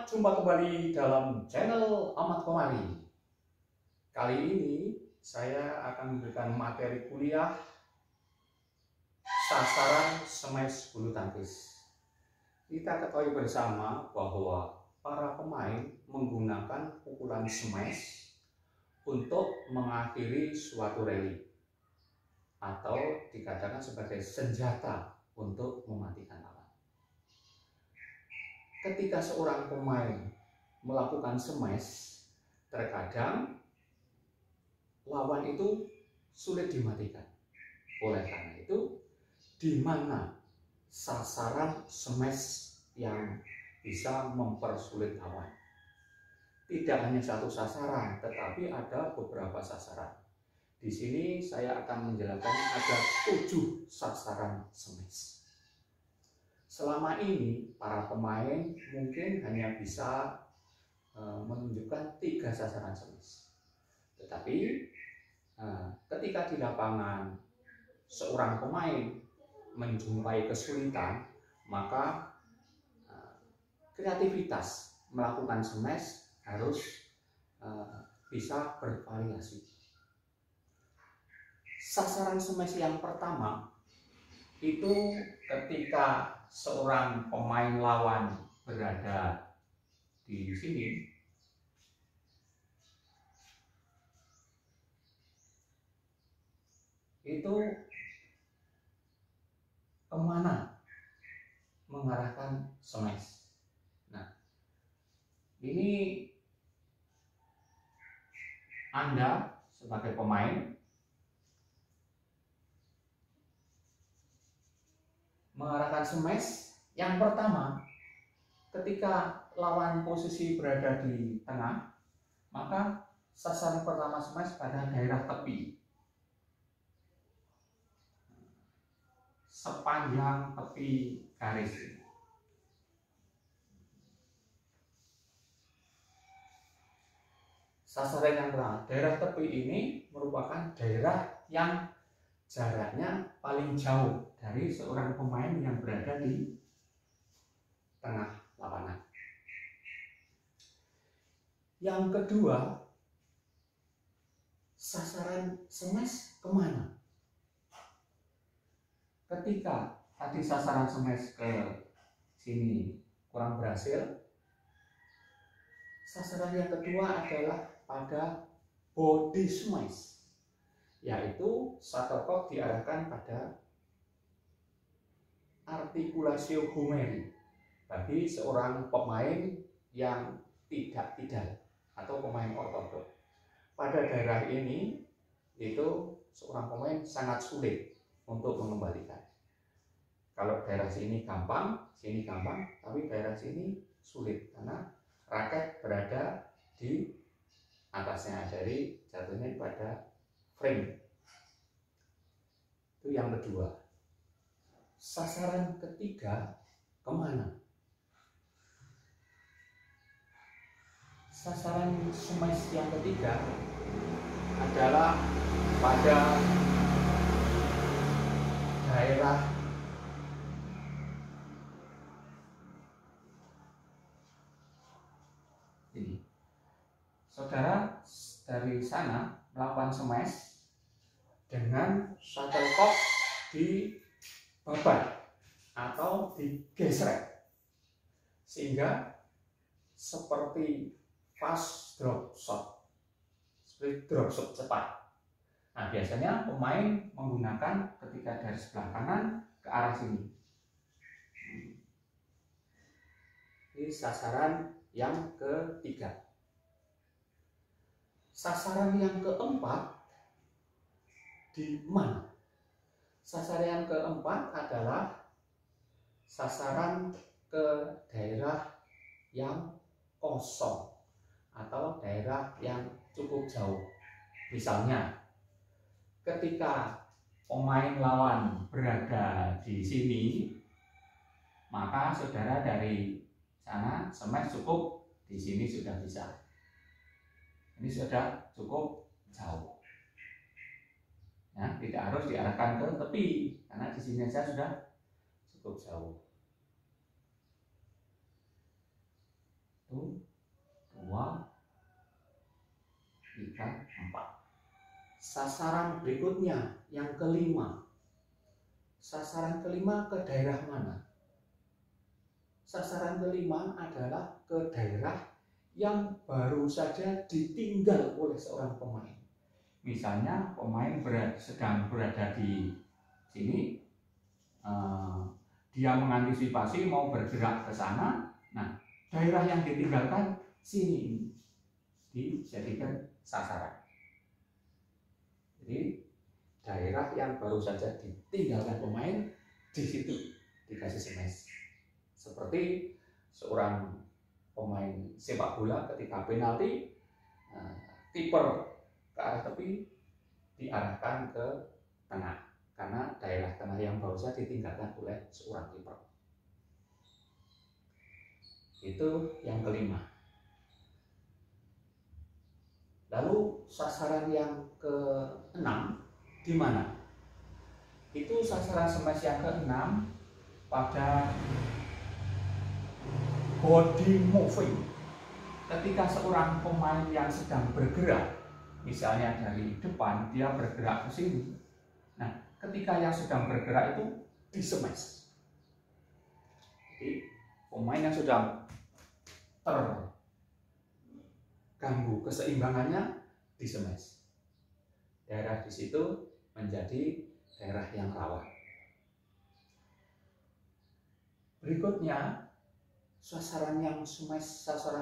jumpa kembali dalam channel Ahmad Komari. Kali ini saya akan memberikan materi kuliah sasaran smash bulu tangkis. Kita ketahui bersama bahwa para pemain menggunakan pukulan smash untuk mengakhiri suatu rally atau dikatakan sebagai senjata untuk mematikan lawan. Ketika seorang pemain melakukan smash, terkadang lawan itu sulit dimatikan. Oleh karena itu, di mana sasaran smash yang bisa mempersulit lawan? Tidak hanya satu sasaran, tetapi ada beberapa sasaran. Di sini saya akan menjelaskan ada 7 sasaran smash. Selama ini para pemain mungkin hanya bisa menunjukkan 3 sasaran smash. Tetapi ketika di lapangan seorang pemain menjumpai kesulitan, maka kreativitas melakukan smash harus bisa bervariasi. Sasaran smash yang pertama itu ketika seorang pemain lawan berada di sini, itu kemana mengarahkan smash. Nah, ini Anda sebagai pemain mengarahkan smash yang pertama ketika lawan posisi berada di tengah, maka sasaran pertama smash pada daerah tepi, sepanjang tepi garis. Sasaran yang pertama, daerah tepi ini merupakan daerah yang jaraknya paling jauh dari seorang pemain yang berada di tengah lapangan. Yang kedua, sasaran smash kemana? Ketika tadi sasaran smash ke sini kurang berhasil, sasaran yang kedua adalah pada body smash, yaitu shuttlecock diarahkan pada artikulasio humeri bagi seorang pemain yang tidak ideal atau pemain ortodok. Pada daerah ini itu seorang pemain sangat sulit untuk mengembalikan. Kalau daerah sini gampang, tapi daerah sini sulit karena raket berada di atasnya, jadi jatuhnya pada frame. Itu yang kedua. Sasaran ketiga kemana? Sasaran smash yang ketiga adalah pada daerah ini. Saudara dari sana melakukan smash dengan shuttlecock di babat atau digesrek sehingga seperti fast drop shot, seperti drop shot cepat. Nah, biasanya pemain menggunakan ketika dari sebelah kanan ke arah sini. Ini sasaran yang ketiga. Sasaran yang keempat di mana? Sasaran yang keempat adalah sasaran ke daerah yang kosong atau daerah yang cukup jauh. Misalnya, ketika pemain lawan berada di sini, maka saudara dari sana smash cukup di sini sudah bisa. Ini sudah cukup jauh. Ya, tidak harus diarahkan ke tepi karena di sini saja sudah cukup jauh. 1, 2, 3, 4. Sasaran berikutnya yang kelima. Sasaran kelima ke daerah mana? Sasaran kelima adalah ke daerah yang baru saja ditinggal oleh seorang pemain. Misalnya pemain sedang berada di sini, dia mengantisipasi mau bergerak ke sana. Nah, daerah yang ditinggalkan sini dijadikan sasaran. Jadi daerah yang baru saja ditinggalkan pemain di situ dikasih smash. Seperti seorang pemain sepak bola ketika penalti, kiper ke arah tepi diarahkan ke tengah karena daerah tengah yang baru saja ditinggalkan oleh seorang kiper. Itu yang kelima. Lalu sasaran yang ke-6 di mana? Itu sasaran smash yang ke-6 pada body moving. Ketika seorang pemain yang sedang bergerak, misalnya dari depan dia bergerak ke sini. Nah, ketika yang sedang bergerak itu di smash. Jadi pemain yang sudah terganggu keseimbangannya di smash. Daerah di situ menjadi daerah yang rawan. Berikutnya sasaran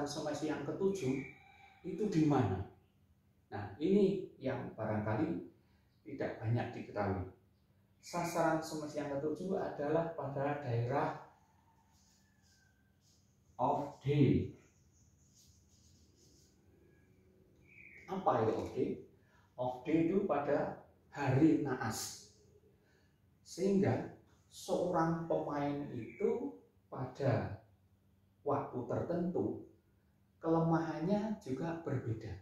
smash yang ke-7 itu di mana? Nah, ini yang barangkali tidak banyak diketahui. Sasaran smash yang ke-7 adalah pada daerah off day. Apa itu off day? Off day itu pada hari naas. Sehingga seorang pemain itu pada waktu tertentu kelemahannya juga berbeda.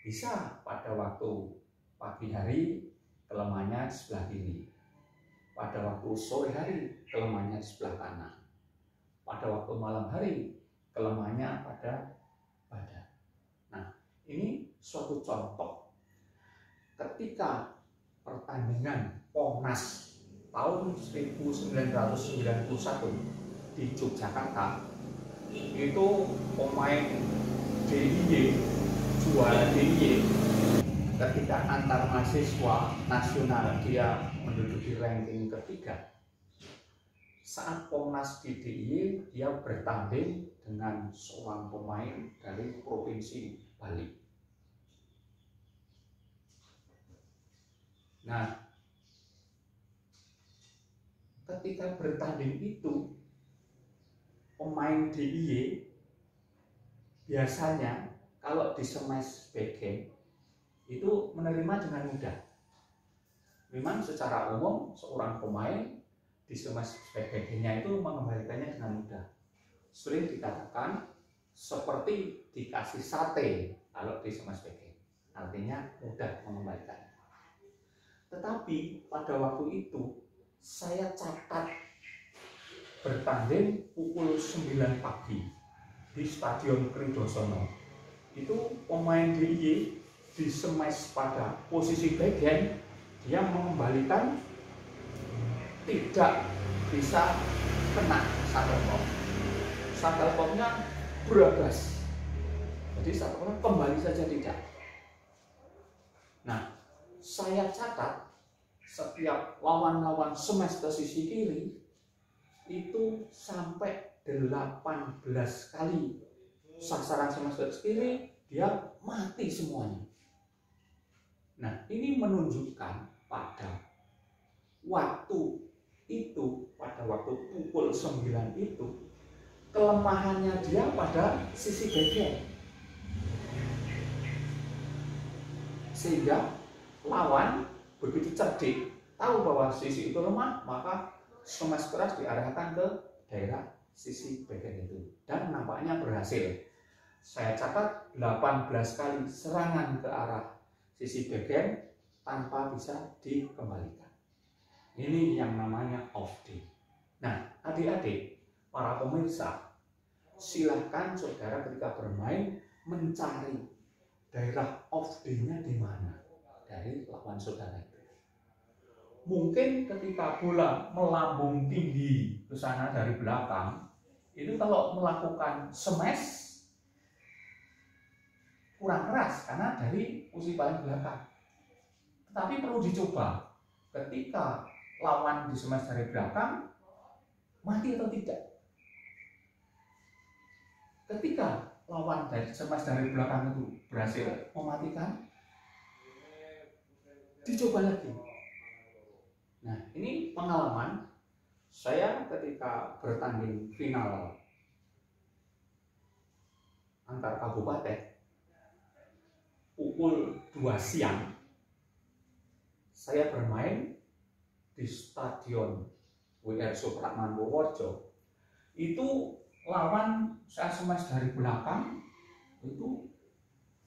Bisa pada waktu pagi hari kelemahannya di sebelah kiri, pada waktu sore hari kelemahannya di sebelah kanan, pada waktu malam hari kelemahannya pada badan. Nah, ini suatu contoh ketika pertandingan PONAS tahun 1991 di Yogyakarta, itu pemain DIY, juara DIY, ketika antar mahasiswa nasional dia menduduki ranking ketiga. Saat PONAS di DIY, dia bertanding dengan seorang pemain dari Provinsi Bali. Nah, ketika bertanding itu, pemain DIY biasanya kalau di smash backhand itu menerima dengan mudah. Memang secara umum seorang pemain di smash backhandnya itu mengembalikannya dengan mudah. Sering dikatakan seperti dikasih sate kalau di smash backhand, artinya mudah mengembalikan. Tetapi pada waktu itu saya catat bertanding pukul 9 pagi di Stadion Kridosono. Itu pemain DIY di smash pada posisi backhand, dia mengembalikan tidak bisa kena shuttlecock. Shuttlecocknya berabas, jadi shuttlecock kembali saja tidak. Nah, saya catat setiap lawan-lawan smash ke sisi kiri itu sampai 18 kali sasaran smash ke kiri dia mati semuanya. Nah, ini menunjukkan pada waktu itu, pada waktu pukul 9 itu, kelemahannya dia pada sisi backhand. Sehingga lawan begitu cerdik, tahu bahwa sisi itu lemah, maka smash keras diarahkan ke daerah sisi backhand itu. Dan nampaknya berhasil. Saya catat 18 kali serangan ke arah sisi backhand tanpa bisa dikembalikan. Ini yang namanya off day. Nah, adik-adik, para pemirsa, silahkan saudara ketika bermain mencari daerah off day-nya di mana dari lawan saudara itu. Mungkin ketika bola melambung tinggi ke sana dari belakang, itu kalau melakukan smash kurang keras karena dari posisi paling belakang. Tetapi perlu dicoba ketika lawan di smash dari belakang, mati atau tidak. Ketika lawan dari smash dari belakang itu berhasil mematikan, dicoba lagi. Nah, ini pengalaman saya ketika bertanding final antar kabupaten pukul 2 siang. Saya bermain di Stadion WR Supratman Purworejo. Itu lawan saya smash dari belakang, itu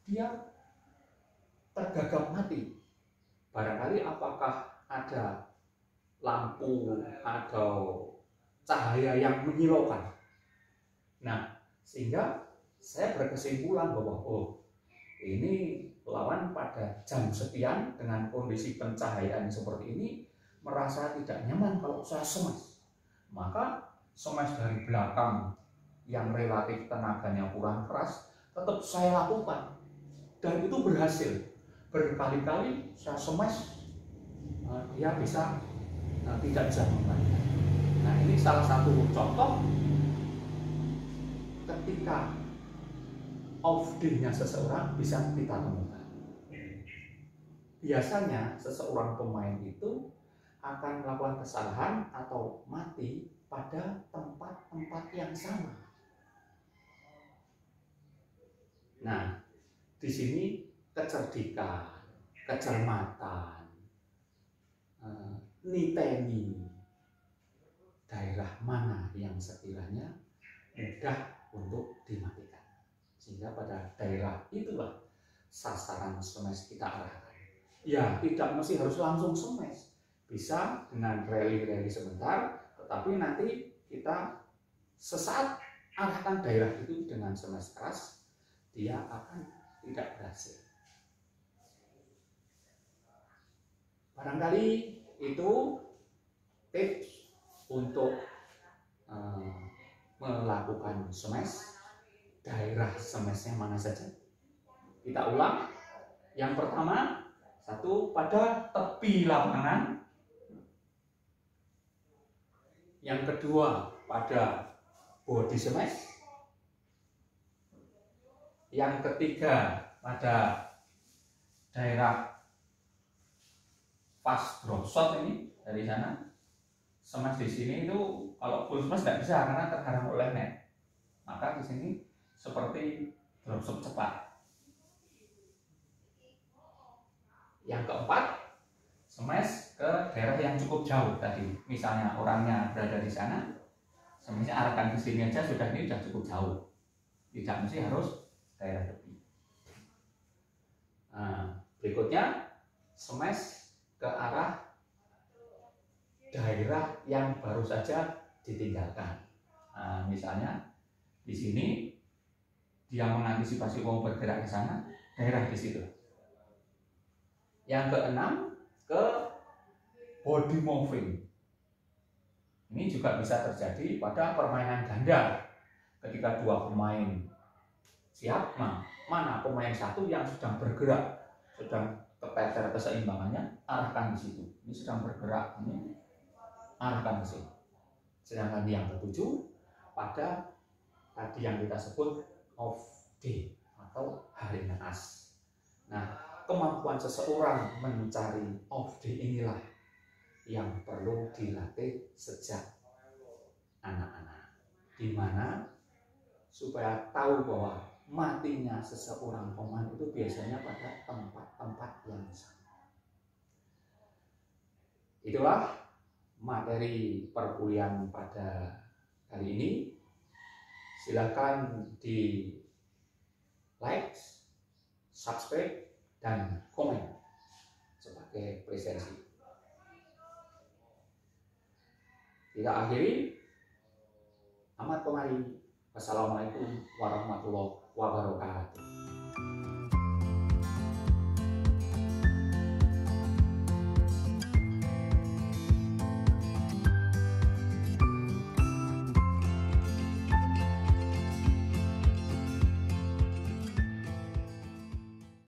dia tergagap mati. Barangkali apakah ada lampu atau cahaya yang menyilaukan. Nah, sehingga saya berkesimpulan bahwa ini lawan pada jam sekian dengan kondisi pencahayaan seperti ini merasa tidak nyaman kalau saya smash. Maka smash dari belakang yang relatif tenaganya kurang keras tetap saya lakukan, dan itu berhasil. Berkali-kali saya smash, dia bisa tidak bisa membantu. Nah, ini salah satu contoh ketika off day-nya seseorang bisa kita temukan. Biasanya seseorang pemain itu akan melakukan kesalahan atau mati pada tempat-tempat yang sama. Nah, di sini kecerdikan, kecermatan, niteni daerah mana yang sekiranya mudah untuk dimatikan, sehingga pada daerah itulah sasaran smash kita arahkan. Ya, tidak mesti harus langsung smash, bisa dengan rally-rally sebentar, tetapi nanti kita sesaat arahkan daerah itu dengan smash keras, dia akan tidak berhasil. Barangkali itu tips untuk melakukan smash. Daerah smashnya mana saja? Kita ulang. Yang pertama, satu pada tepi lapangan. Yang kedua pada body smash. Yang ketiga pada daerah fast drop shot, ini dari sana. Smash di sini itu kalau full smash nggak bisa karena terhalang oleh net. Maka di sini seperti drop shot cepat. Yang keempat, smash ke daerah yang cukup jauh tadi. Misalnya orangnya berada di sana, smashnya arahkan ke sini aja sudah, ini sudah cukup jauh. Tidak mesti harus daerah tepi. Nah, berikutnya smash ke arah daerah yang baru saja ditinggalkan. Nah, misalnya di sini dia mengantisipasi mau bergerak ke sana, daerah di situ. Yang keenam, ke body moving. Ini juga bisa terjadi pada permainan ganda. Ketika dua pemain siap, mana pemain satu yang sedang bergerak, sedang kepeter keseimbangannya, arahkan di situ. Ini sedang bergerak, ini arahkan ke sini. Sedangkan yang ketujuh, pada tadi yang kita sebut off day atau hari naas. Nah, kemampuan seseorang mencari off day inilah yang perlu dilatih sejak anak-anak, di mana supaya tahu bahwa matinya seseorang pemain itu biasanya pada tempat-tempat yang sama. Itulah materi perkuliahan pada kali ini. Silakan di like, subscribe, dan komen sebagai presensi. Kita akhiri. Amat kemari. Wassalamualaikum warahmatullahi wabarakatuh.